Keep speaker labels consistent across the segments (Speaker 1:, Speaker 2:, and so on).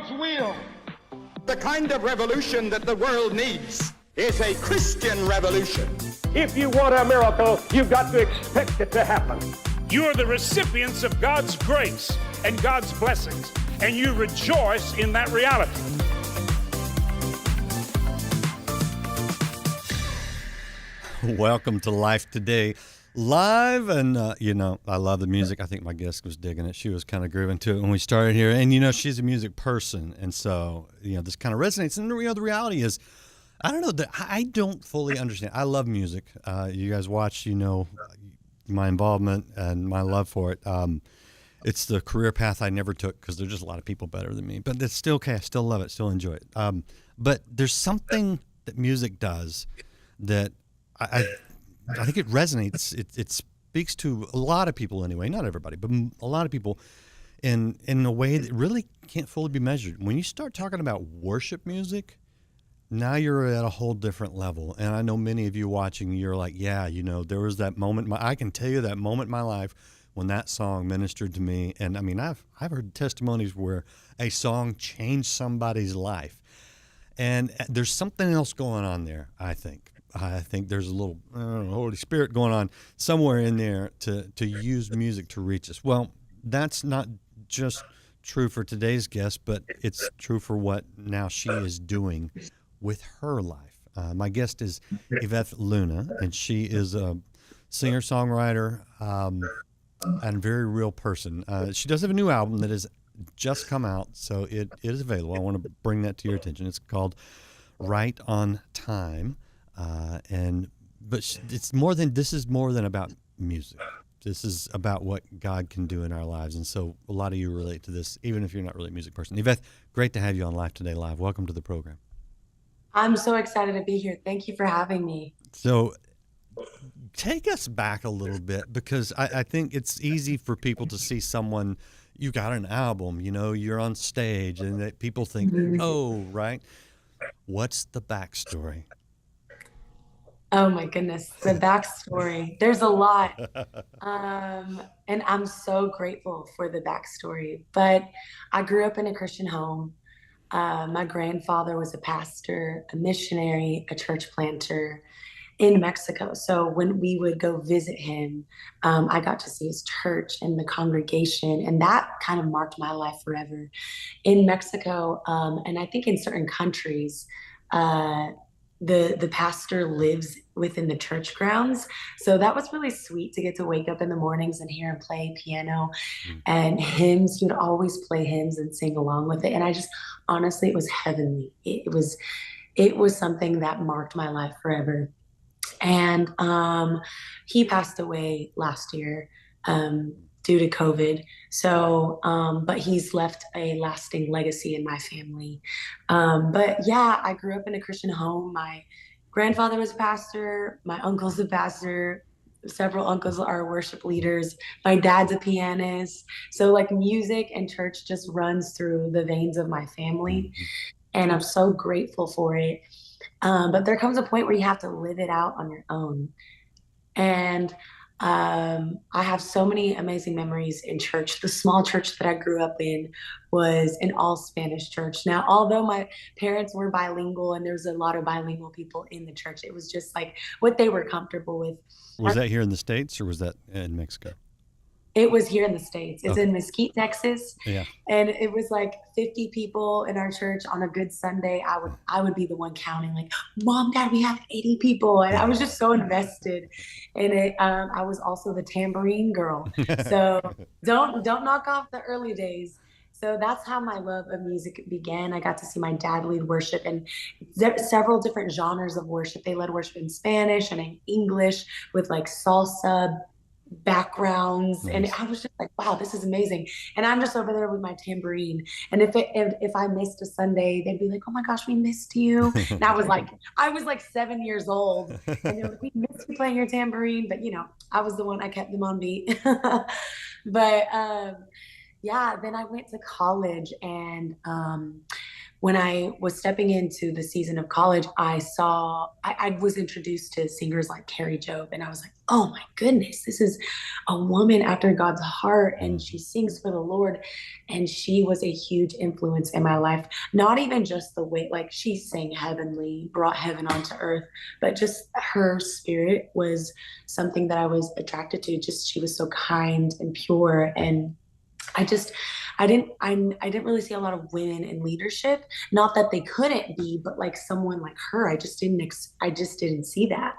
Speaker 1: God's will.
Speaker 2: The kind of revolution that the world needs is a Christian revolution.
Speaker 3: If you want a miracle, you've got to expect it to happen.
Speaker 4: You are the recipients of God's grace and God's blessings, and you rejoice in that reality.
Speaker 5: Welcome to Life Today Live, and I love the music. I think my guest was digging it. She was kind of grooving to it when we started here, and she's a music person, and so this kind of resonates. And the reality is, I don't know, I don't fully understand. I love music. You guys watch, my involvement and my love for it. It's the career path I never took because there's just a lot of people better than me, but it's still okay. I still love it, still enjoy it. But there's something that music does that I think it resonates. It speaks to a lot of people anyway, not everybody, but a lot of people in a way that really can't fully be measured. When you start talking about worship music, now you're at a whole different level. And I know many of you watching, you're like, yeah, there was that moment. I can tell you that moment in my life when that song ministered to me. And I mean, I've heard testimonies where a song changed somebody's life. And there's something else going on there, I think. I think there's a little Holy Spirit going on somewhere in there to use music to reach us. Well, that's not just true for today's guest, but it's true for what now she is doing with her life. My guest is Ith Luna, and she is a singer-songwriter and very real person. She does have a new album that has just come out, so it is available. I want to bring that to your attention. It's called Right on Time. This is more than about music. This is about what God can do in our lives. And so a lot of you relate to this, even if you're not really a music person. Iveth, great to have you on Life Today Live. Welcome to the program.
Speaker 6: I'm so excited to be here. Thank you for having me.
Speaker 5: So take us back a little bit, because I think it's easy for people to see someone, you got an album, you're on stage, and that people think, oh, right. What's the backstory?
Speaker 6: Oh my goodness, the backstory. There's a lot. And I'm so grateful for the backstory. But I grew up in a Christian home. My grandfather was a pastor, a missionary, a church planter in Mexico. So when we would go visit him, I got to see his church and the congregation, and that kind of marked my life forever. In Mexico, and I think in certain countries, the pastor lives within the church grounds. So that was really sweet to get to wake up in the mornings and hear him play piano and hymns. He would always play hymns and sing along with it. And I just, honestly, it was heavenly. It was something that marked my life forever. And he passed away last year due to COVID. So, but he's left a lasting legacy in my family. But yeah, I grew up in a Christian home. My grandfather was a pastor. My uncle's a pastor. Several uncles are worship leaders. My dad's a pianist. So like music and church just runs through the veins of my family. And I'm so grateful for it. But there comes a point where you have to live it out on your own. And I have so many amazing memories in church. The small church that I grew up in was an all Spanish church. Now, although my parents were bilingual and there was a lot of bilingual people in the church, it was just like what they were comfortable with.
Speaker 5: Was that here in the States or was that in Mexico?
Speaker 6: It was here in the States. It's
Speaker 5: okay.
Speaker 6: in Mesquite, Texas.
Speaker 5: Yeah.
Speaker 6: And it was like 50 people in our church on a good Sunday. I would be the one counting, like, Mom, Dad, we have 80 people. And I was just so invested in it. I was also the tambourine girl. So don't knock off the early days. So that's how my love of music began. I got to see my dad lead worship and several different genres of worship. They led worship in Spanish and in English with like salsa backgrounds. Nice. And I was just like, wow, this is amazing. And I'm just over there with my tambourine. And if I missed a Sunday, they'd be like, oh my gosh, we missed you. And I was like 7 years old. And they're like, we missed you playing your tambourine. But I was the one, I kept them on beat. But yeah, then I went to college and when I was stepping into the season of college, I was introduced to singers like Carrie Job, and I was like, oh my goodness, this is a woman after God's heart, and she sings for the Lord. And she was a huge influence in my life. Not even just the way, like she sang heavenly, brought heaven onto earth, but just her spirit was something that I was attracted to. Just she was so kind and pure, and I just I didn't really see a lot of women in leadership. Not that they couldn't be, but like someone like her, I just didn't see that.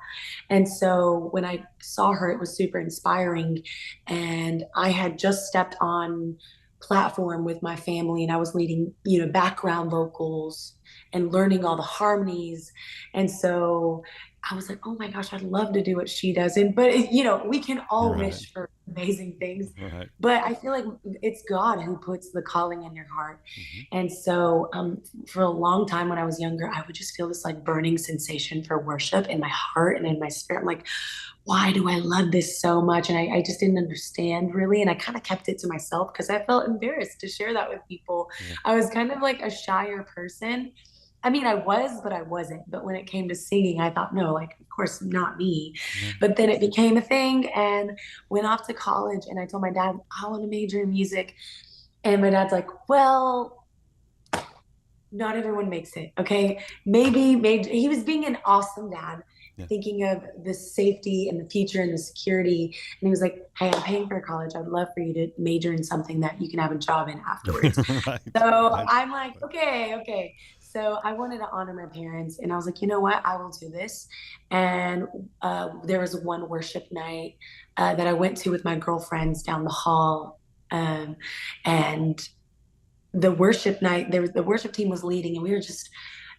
Speaker 6: And so when I saw her, it was super inspiring. And I had just stepped on platform with my family, and I was leading, background vocals and learning all the harmonies. And so I was like, oh my gosh, I'd love to do what she does. And but we can all
Speaker 5: Right.
Speaker 6: wish for amazing things,
Speaker 5: Right.
Speaker 6: but I feel like it's God who puts the calling in your heart. And so for a long time when I was younger, I would just feel this like burning sensation for worship in my heart and in my spirit. I'm like, why do I love this so much? And I just didn't understand really. And I kind of kept it to myself because I felt embarrassed to share that with people.
Speaker 5: Yeah.
Speaker 6: I was kind of like a shyer person. I mean, I was, but I wasn't. But when it came to singing, I thought, no, like, of course, not me.
Speaker 5: Yeah.
Speaker 6: But then it became a thing, and went off to college. And I told my dad, I want to major in music. And my dad's like, well, not everyone makes it. Okay. Maybe he was being an awesome dad,
Speaker 5: Yeah.
Speaker 6: thinking of the safety and the future and the security. And he was like, hey, I'm paying for college. I would love for you to major in something that you can have a job in afterwards.
Speaker 5: Right.
Speaker 6: So
Speaker 5: Right.
Speaker 6: I'm like, okay. So I wanted to honor my parents, and I was like, you know what? I will do this. And there was one worship night that I went to with my girlfriends down the hall. And the worship night, the worship team was leading, and we were just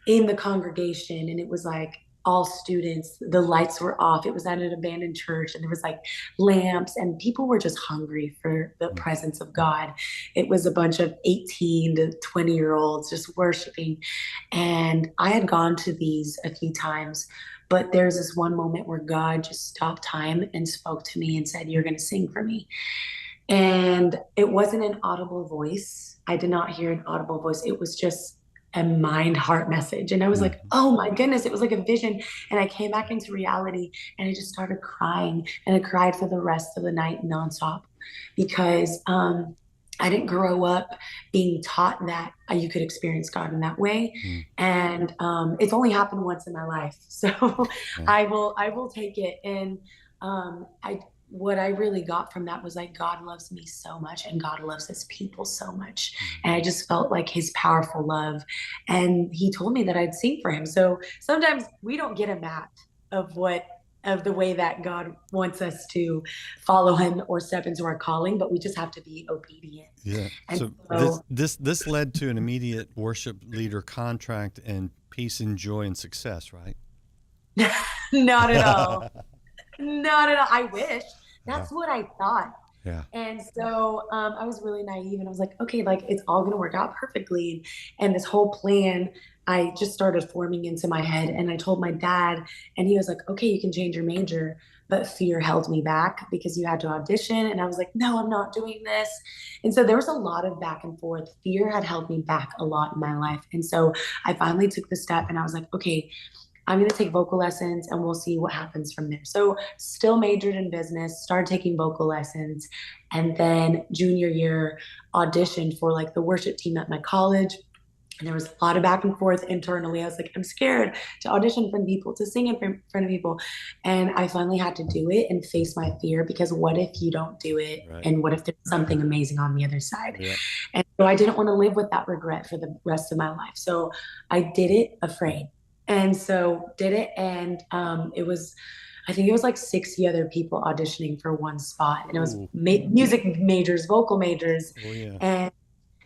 Speaker 6: in the congregation, and it was like all students, the lights were off. It was at an abandoned church, and there was like lamps, and people were just hungry for the presence of God. It was a bunch of 18 to 20-year-olds just worshiping. And I had gone to these a few times, but there's this one moment where God just stopped time and spoke to me and said, you're going to sing for me. And it wasn't an audible voice. I did not hear an audible voice. It was just a mind heart message. And I was like, oh my goodness, it was like a vision. And I came back into reality, and I just started crying, and I cried for the rest of the night nonstop because I didn't grow up being taught that you could experience God in that way. And it's only happened once in my life. So I will take it. And what I really got from that was like, God loves me so much, and God loves his people so much. And I just felt like his powerful love. And he told me that I'd sing for him. So sometimes we don't get a map of the way that God wants us to follow him or step into our calling, but we just have to be obedient.
Speaker 5: Yeah.
Speaker 6: And
Speaker 5: So this led to an immediate worship leader contract and peace and joy and success, right?
Speaker 6: Not at all. Not at all. I wish. That's what I thought.
Speaker 5: Yeah.
Speaker 6: And so I was really naive, and I was like, okay, like it's all going to work out perfectly. And this whole plan, I just started forming into my head. And I told my dad, and he was like, okay, you can change your major. But fear held me back because you had to audition. And I was like, no, I'm not doing this. And so there was a lot of back and forth. Fear had held me back a lot in my life. And so I finally took the step, and I was like, okay, I'm going to take vocal lessons, and we'll see what happens from there. So still majored in business, started taking vocal lessons. And then junior year auditioned for like the worship team at my college. And there was a lot of back and forth internally. I was like, I'm scared to audition in front of people, to sing in front of people. And I finally had to do it and face my fear, because what if you don't do it?
Speaker 5: Right.
Speaker 6: And what if there's something amazing on the other side?
Speaker 5: Yeah.
Speaker 6: And so I didn't want to live with that regret for the rest of my life. So I did it afraid. And so did it. And I think it was like 60 other people auditioning for one spot. And it was music majors, vocal majors.
Speaker 5: Oh, yeah.
Speaker 6: And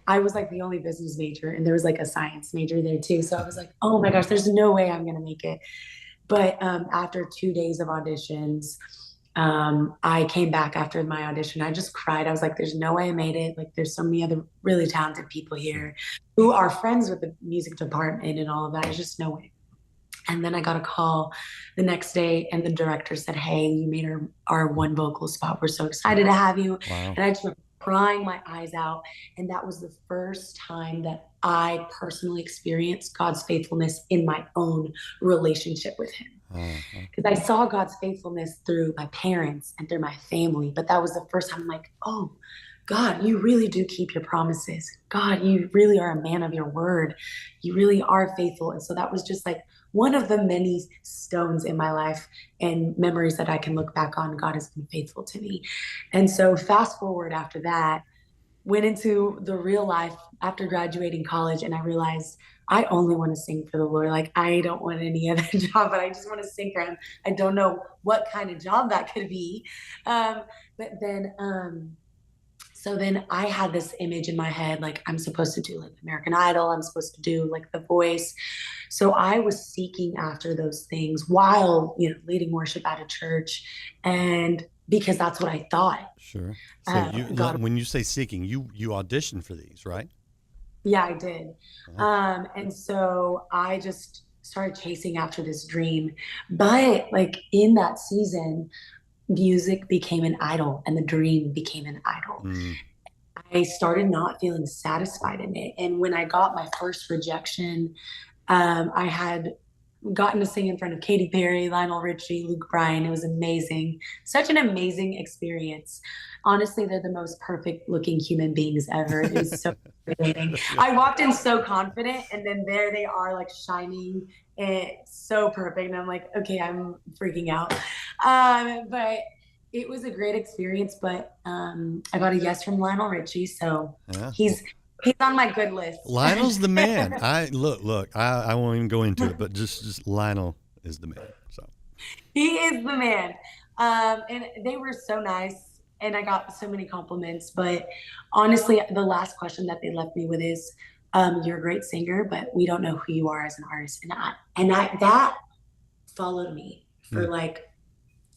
Speaker 6: I was like the only business major, and there was like a science major there too. So I was like, oh my gosh, there's no way I'm going to make it. But after 2 days of auditions, I came back after my audition. I just cried. I was like, there's no way I made it. Like, there's so many other really talented people here who are friends with the music department and all of that. There's just no way. And then I got a call the next day, and the director said, hey, you made our one vocal spot. We're so excited to have you.
Speaker 5: Wow.
Speaker 6: And I just remember crying my eyes out. And that was the first time that I personally experienced God's faithfulness in my own relationship with him. Because I saw God's faithfulness through my parents and through my family, but that was the first time I'm like, oh, God, you really do keep your promises. God, you really are a man of your word. You really are faithful. And so that was just like one of the many stones in my life and memories that I can look back on. God has been faithful to me. And so fast forward after that, went into the real life after graduating college, and I realized I only want to sing for the Lord. Like, I don't want any other job, but I just want to sing for him. I don't know what kind of job that could be. But then so then I had this image in my head, like I'm supposed to do like American Idol, I'm supposed to do like The Voice. So I was seeking after those things while, leading worship at a church, and because that's what I thought.
Speaker 5: Sure. So
Speaker 6: God,
Speaker 5: when you say seeking, you auditioned for these, right?
Speaker 6: yeah, I did. And so I just started chasing after this dream. But like in that season, music became an idol and the dream became an idol. I started not feeling satisfied in it. And when I got my first rejection, I had gotten to sing in front of Katy Perry, Lionel Richie, Luke Bryan. It was amazing. Such an amazing experience. Honestly, they're the most perfect looking human beings ever. It was so fascinating. I walked in so confident, and then there they are, like shining and so perfect. And I'm like, okay, I'm freaking out. But it was a great experience. But I got a yes from Lionel Richie, so he's on my good list.
Speaker 5: Lionel's the man. I won't even go into it, but just Lionel is the man. So
Speaker 6: he is the man. And they were so nice, and I got so many compliments. But honestly, the last question that they left me with is, "You're a great singer, but we don't know who you are as an artist." And that followed me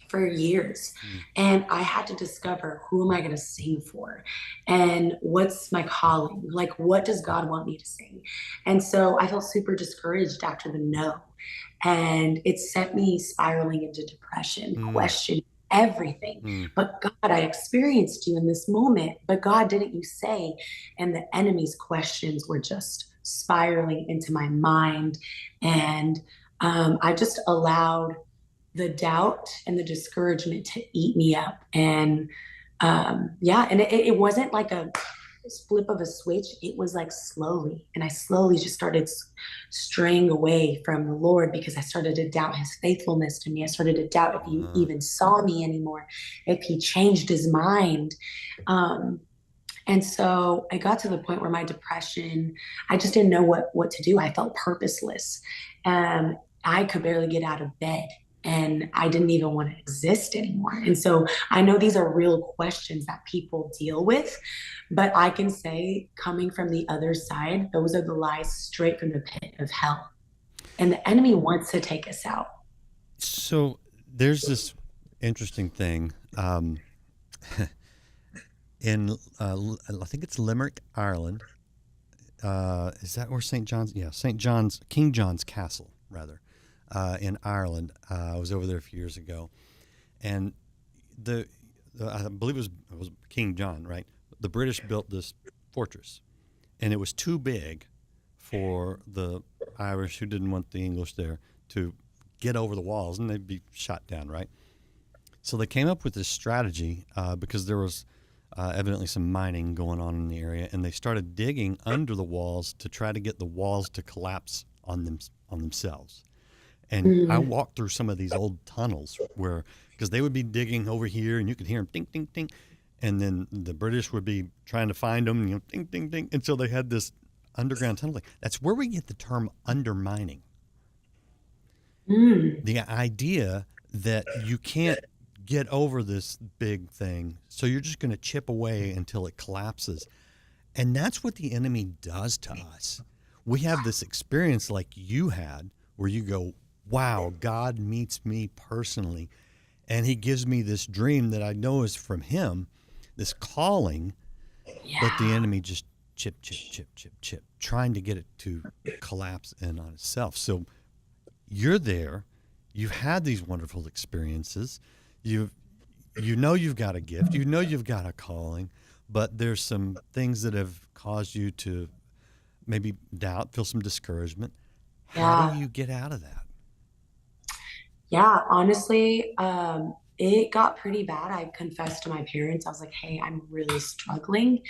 Speaker 6: for years. And I had to discover, who am I going to sing for? And what's my calling? Like, what does God want me to sing? And so I felt super discouraged after the no. And it sent me spiraling into depression, questioning everything. But God, I experienced you in this moment, but God, didn't you say? And the enemy's questions were just spiraling into my mind. And I just allowed the doubt and the discouragement to eat me up. And and it wasn't like a flip of a switch. It was like slowly, and I slowly just started straying away from the Lord, because I started to doubt his faithfulness to me. I started to doubt if he even saw me anymore, if he changed his mind. And so I got to the point where my depression, I just didn't know what to do. I felt purposeless. I could barely get out of bed, and I didn't even want to exist anymore. And so I know these are real questions that people deal with, but I can say, coming from the other side, those are the lies straight from the pit of hell. And the enemy wants to take us out.
Speaker 5: So there's this interesting thing. In I think it's Limerick, Ireland. Is that where St. John's? Yeah, King John's Castle, rather. In Ireland. I was over there a few years ago, and I believe it was King John, right? The British built this fortress, and it was too big for the Irish, who didn't want the English there, to get over the walls, and they'd be shot down, right? So they came up with this strategy because there was evidently some mining going on in the area, and they started digging under the walls to try to get the walls to collapse on themselves. And I walked through some of these old tunnels because they would be digging over here, and you could hear them ding, ding, ding. And then the British would be trying to find them, ding, ding, ding. And so they had this underground tunneling. That's where we get the term undermining. The idea that you can't get over this big thing, so you're just going to chip away until it collapses. And that's what the enemy does to us. We have this experience like you had, where you go, wow, God meets me personally, and he gives me this dream that I know is from him, this calling, but the enemy just chip, trying to get it to collapse in on itself. So you're there, you've had these wonderful experiences, you know you've got a gift, you know you've got a calling, but there's some things that have caused you to maybe doubt, feel some discouragement. How
Speaker 6: Yeah.
Speaker 5: do you get out of that?
Speaker 6: Yeah, honestly, it got pretty bad. I confessed to my parents. I was like, "Hey, I'm really struggling."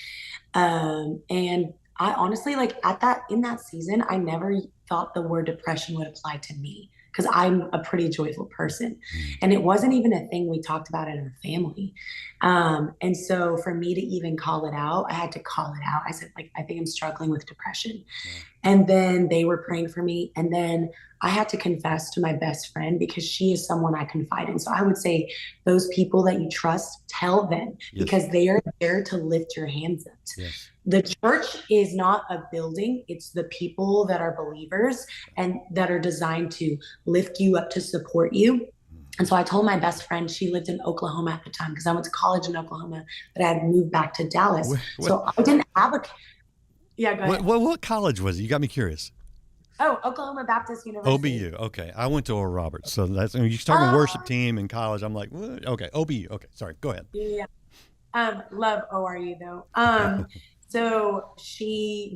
Speaker 6: And I honestly, like at that in that season, I never thought the word depression would apply to me because I'm a pretty joyful person.
Speaker 5: Mm.
Speaker 6: And it wasn't even a thing we talked about in our family. And so for me to even call it out, I had to call it out. I said, like, I think I'm struggling with depression.
Speaker 5: Yeah.
Speaker 6: And then they were praying for me. And then I had to confess to my best friend because she is someone I confide in. So I would say those people that you trust, tell them
Speaker 5: Yes.
Speaker 6: because they are there to lift your hands up.
Speaker 5: Yes.
Speaker 6: The church is not a building, it's the people that are believers and that are designed to lift you up, to support you. And so I told my best friend, she lived in Oklahoma at the time because I went to college in Oklahoma, but I had moved back to Dallas. So I didn't have a, yeah, go ahead.
Speaker 5: What college was it? You got me curious.
Speaker 6: Oh, Oklahoma Baptist University.
Speaker 5: OBU. Okay. I went to Oral Roberts. So that's, when you start a worship team in college, I'm like, what? Okay. OBU. Okay. Sorry. Go ahead.
Speaker 6: Yeah. Love ORU though. So she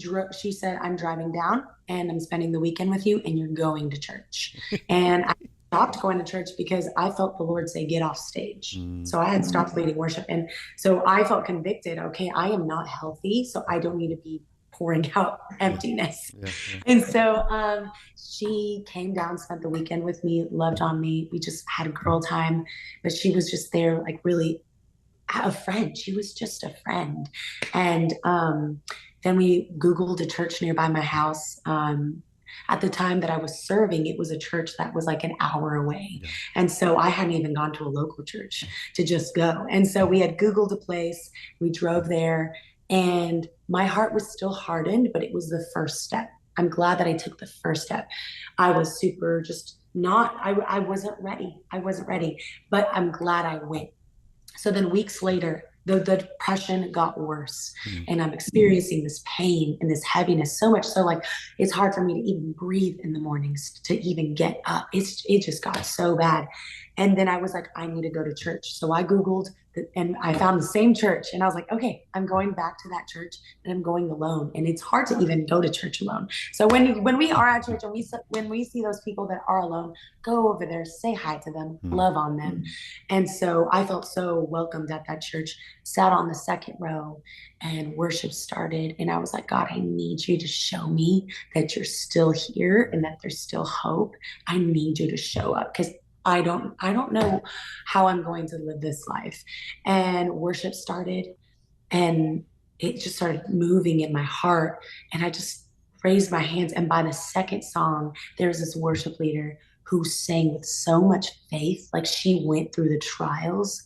Speaker 6: said, I'm driving down and I'm spending the weekend with you and you're going to church. And I stopped going to church because I felt the Lord say, get off stage. So I had stopped leading worship. And so I felt convicted. Okay, I am not healthy, so I don't need to be pouring out emptiness.
Speaker 5: Yeah.
Speaker 6: And so she came down, spent the weekend with me, loved on me. We just had a girl time, but she was just there, like really a friend. She was just a friend. And then we Googled a church nearby my house. At the time that I was serving, it was a church that was like an hour away.
Speaker 5: Yeah.
Speaker 6: And so I hadn't even gone to a local church to just go. And so we had Googled a place, we drove there, and my heart was still hardened, but it was the first step. I'm glad that I took the first step. I was super just not, I wasn't ready. I wasn't ready, but I'm glad I went. So then weeks later, the depression got worse and I'm experiencing this pain and this heaviness so much so like it's hard for me to even breathe in the mornings, to even get up. It just got so bad. And then I was like, I need to go to church. So I Googled and I found the same church and I was like, okay, I'm going back to that church and I'm going alone. And it's hard to even go to church alone. So when we are at church and when we see those people that are alone, go over there, say hi to them, love on them. And so I felt so welcomed at that church, sat on the second row and worship started. And I was like, God, I need you to show me that you're still here and that there's still hope. I need you to show up because I don't know how I'm going to live this life. And worship started and it just started moving in my heart. And I just raised my hands. And by the second song, there was this worship leader who sang with so much faith. Like she went through the trials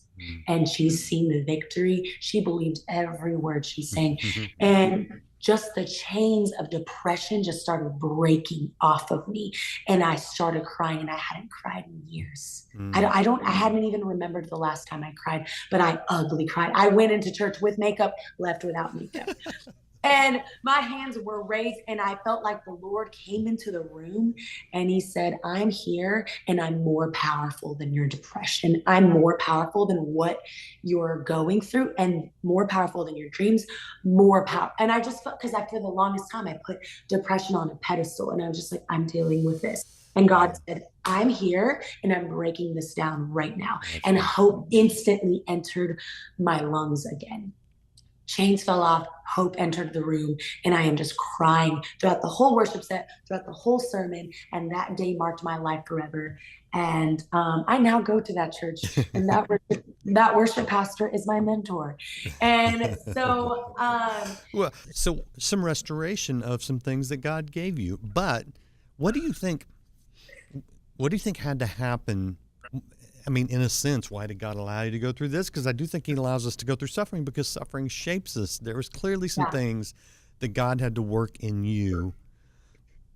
Speaker 6: and she's seen the victory. She believed every word she sang. And just the chains of depression just started breaking off of me. And I started crying and I hadn't cried in years. I hadn't even remembered the last time I cried, but I ugly cried. I went into church with makeup, left without makeup. And my hands were raised and I felt like the Lord came into the room and he said, I'm here and I'm more powerful than your depression. I'm more powerful than what you're going through and more powerful than your dreams, more power. And I just felt, because for the longest time, I put depression on a pedestal and I was just like, I'm dealing with this. And God said, I'm here and I'm breaking this down right now. And hope instantly entered my lungs again. Chains fell off, hope entered the room, and I am just crying throughout the whole worship set, throughout the whole sermon, and that day marked my life forever. And I now go to that church, and that worship pastor is my mentor. And so,
Speaker 5: well, so some restoration of some things that God gave you. But what do you think? What do you think had to happen? I mean, in a sense, why did God allow you to go through this? Because I do think he allows us to go through suffering because suffering shapes us. There was clearly some things that God had to work in you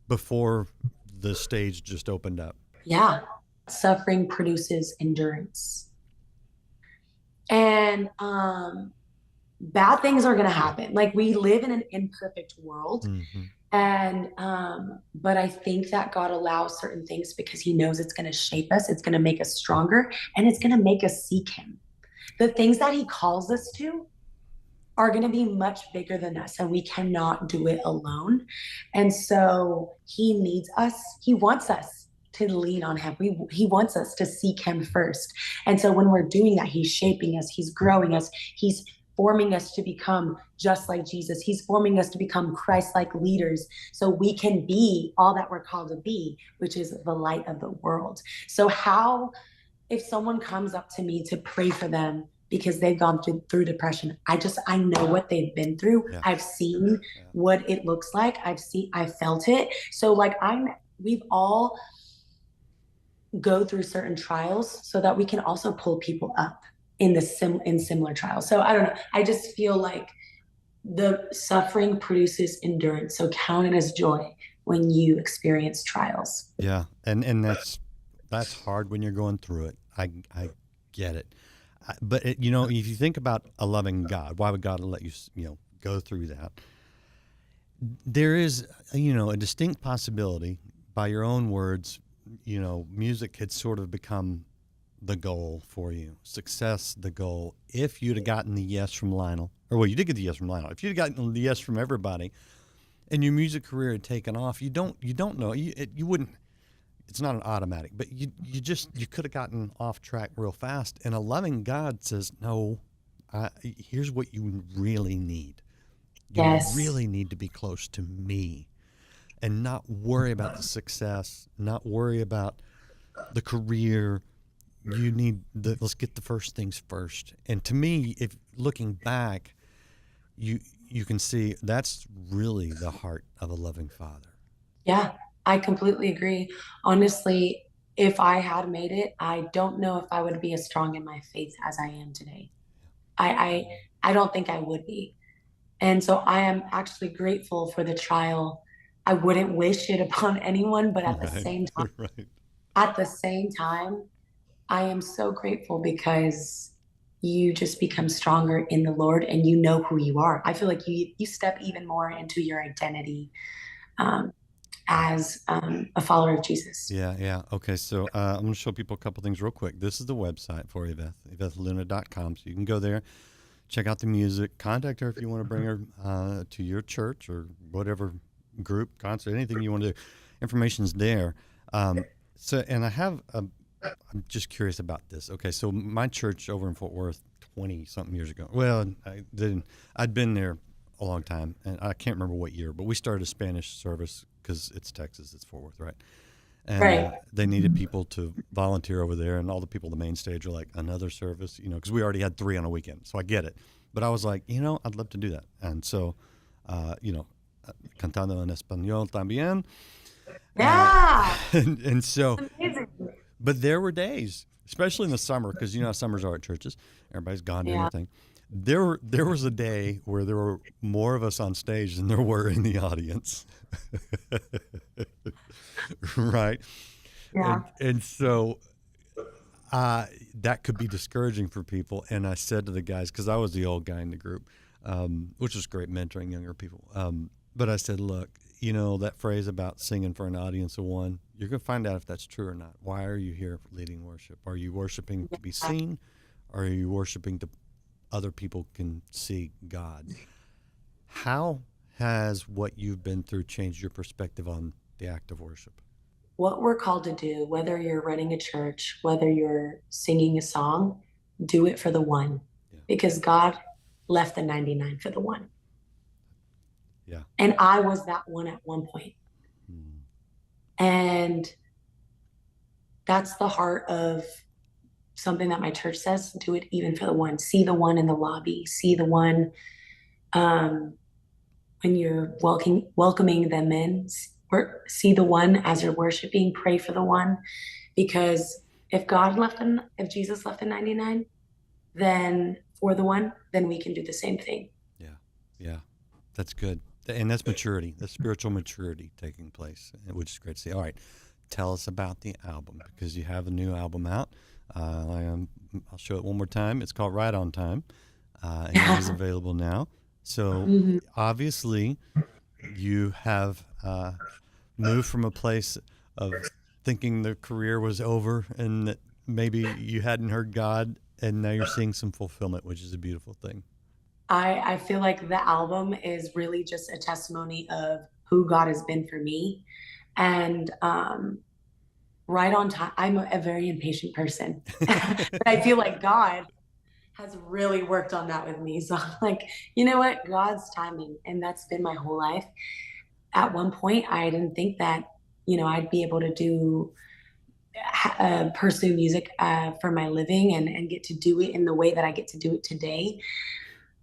Speaker 5: before the stage just opened up.
Speaker 6: Yeah. Suffering produces endurance. And bad things are going to happen. Like we live in an imperfect world. And, but I think that God allows certain things because he knows it's going to shape us. It's going to make us stronger and it's going to make us seek him. The things that he calls us to, are going to be much bigger than us, and we cannot do it alone. And so he needs us. He wants us to lean on him. He wants us to seek him first. And so when we're doing that, he's shaping us, he's growing us, he's forming us to become just like Jesus. He's forming us to become Christ-like leaders so we can be all that we're called to be, which is the light of the world. So how, if someone comes up to me to pray for them because they've gone through depression, I know what they've been through.
Speaker 5: Yeah.
Speaker 6: I've seen what it looks like. I felt it. So like we've all go through certain trials so that we can also pull people up in similar trials. So I don't know. I just feel like the suffering produces endurance. So count it as joy when you experience trials.
Speaker 5: Yeah, and that's hard when you're going through it. I get it. But if you think about a loving God, why would God let you go through that? There is a distinct possibility, by your own words, music had sort of become the goal for you, success the goal. If you'd have gotten the yes from Lionel, you did get the yes from Lionel. If you'd have gotten the yes from everybody, and your music career had taken off, you don't know, you wouldn't. It's not an automatic, but you could have gotten off track real fast. And a loving God says, no, here's what you really need. You really need to be close to me, and not worry about the success, not worry about the career. You need let's get the first things first. And to me, if looking back, you can see that's really the heart of a loving father.
Speaker 6: Yeah, I completely agree. Honestly, if I had made it, I don't know if I would be as strong in my faith as I am today. I don't think I would be. And so I am actually grateful for the trial. I wouldn't wish it upon anyone, but at the same time, I am so grateful because you just become stronger in the Lord and you know who you are. I feel like you step even more into your identity as a follower of Jesus.
Speaker 5: Yeah. Okay, so I'm going to show people a couple things real quick. This is the website for Iveth, ivethluna.com. So you can go there, check out the music, contact her if you want to bring her to your church or whatever group, concert, anything you want to do. Information's there. And I'm just curious about this. Okay, so my church over in Fort Worth 20-something years ago. Well, I'd been there a long time, and I can't remember what year, but we started a Spanish service because it's Texas, it's Fort Worth, right? And they needed people to volunteer over there, and all the people on the main stage are like, another service, because we already had 3 on a weekend, so I get it. But I was like, I'd love to do that. And so, cantando en español también.
Speaker 6: Yeah.
Speaker 5: And so,
Speaker 6: Amazing.
Speaker 5: but there were days, especially in the summer, because how summers are at churches. Everybody's gone to everything. There was a day where there were more of us on stage than there were in the audience. Right?
Speaker 6: Yeah.
Speaker 5: And so that could be discouraging for people. And I said to the guys, because I was the old guy in the group, which was great, mentoring younger people. But I said, look, that phrase about singing for an audience of one, you're going to find out if that's true or not. Why are you here leading worship? Are you worshiping to be seen? Or are you worshiping to other people can see God? How has what you've been through changed your perspective on the act of worship?
Speaker 6: What we're called to do, whether you're running a church, whether you're singing a song, do it for the one. Yeah. Because God left the 99 for the one.
Speaker 5: Yeah.
Speaker 6: And I was that one at one point. And that's the heart of something that my church says, do it even for the one. See the one in the lobby. See the one when you're welcoming them in. See the one as you're worshiping. Pray for the one. Because if Jesus left the 99, then for the one, then we can do the same thing.
Speaker 5: Yeah. That's good. And that's maturity. That's spiritual maturity taking place, which is great to see. All right. Tell us about the album, because you have a new album out. I'll show it one more time. It's called Right on Time, and it is available now. So obviously you have moved from a place of thinking the career was over and that maybe you hadn't heard God, and now you're seeing some fulfillment, which is a beautiful thing.
Speaker 6: I feel like the album is really just a testimony of who God has been for me. And right on time, I'm a very impatient person. But I feel like God has really worked on that with me. So I'm like, you know what? God's timing. And that's been my whole life. At one point, I didn't think that, I'd be able to pursue music for my living and get to do it in the way that I get to do it today.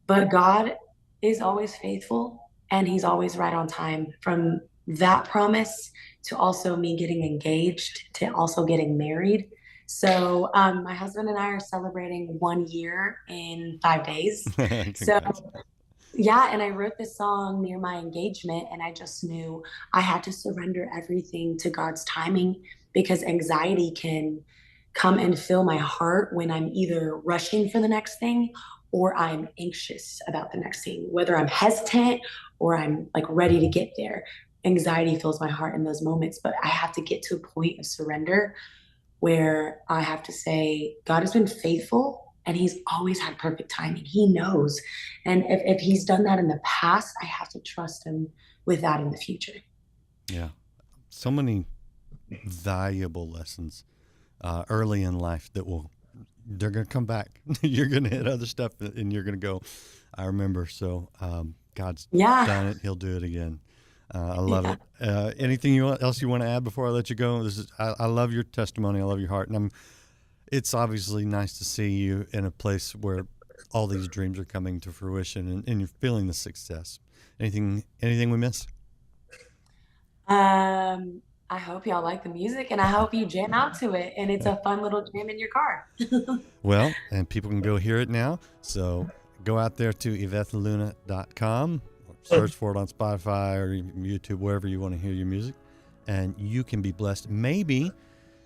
Speaker 6: But God is always faithful and he's always right on time, from that promise to also me getting engaged to also getting married. So my husband and I are celebrating 1 year in 5 days. So
Speaker 5: Congrats.
Speaker 6: yeah, and I wrote this song near my engagement, and I just knew I had to surrender everything to God's timing, because anxiety can come and fill my heart when I'm either rushing for the next thing or I'm anxious about the next thing, whether I'm hesitant or I'm like ready to get there. Anxiety fills my heart in those moments, but I have to get to a point of surrender where I have to say, God has been faithful and he's always had perfect timing. He knows. And if he's done that in the past, I have to trust him with that in the future.
Speaker 5: Yeah. So many valuable lessons early in life they're going to come back. You're going to hit other stuff and you're going to go, I remember. So God's done it. He'll do it again. I love it. Anything else you want to add before I let you go? I love your testimony. I love your heart. And it's obviously nice to see you in a place where all these dreams are coming to fruition and you're feeling the success. Anything we missed?
Speaker 6: I hope y'all like the music, and I hope you jam out to it, and it's a fun little jam in your car.
Speaker 5: Well, and people can go hear it now. So go out there to ivethluna.com, search for it on Spotify or YouTube, wherever you want to hear your music, and you can be blessed. Maybe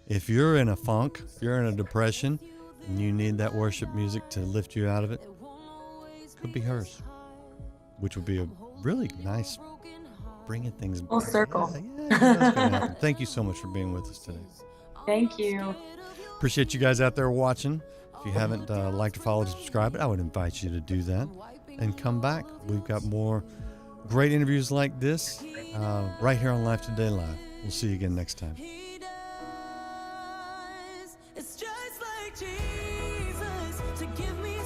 Speaker 5: if you're in a funk, if you're in a depression, and you need that worship music to lift you out of it, could be hers, which would be a really nice bringing things
Speaker 6: Full circle.
Speaker 5: Yeah, that's gonna happen. Thank you so much for being with us today.
Speaker 6: Thank you.
Speaker 5: Appreciate you guys out there watching. If you haven't liked or followed or subscribed, I would invite you to do that and come back. We've got more great interviews like this right here on Life Today Live. We'll see you again next time.
Speaker 1: It's just like Jesus to give me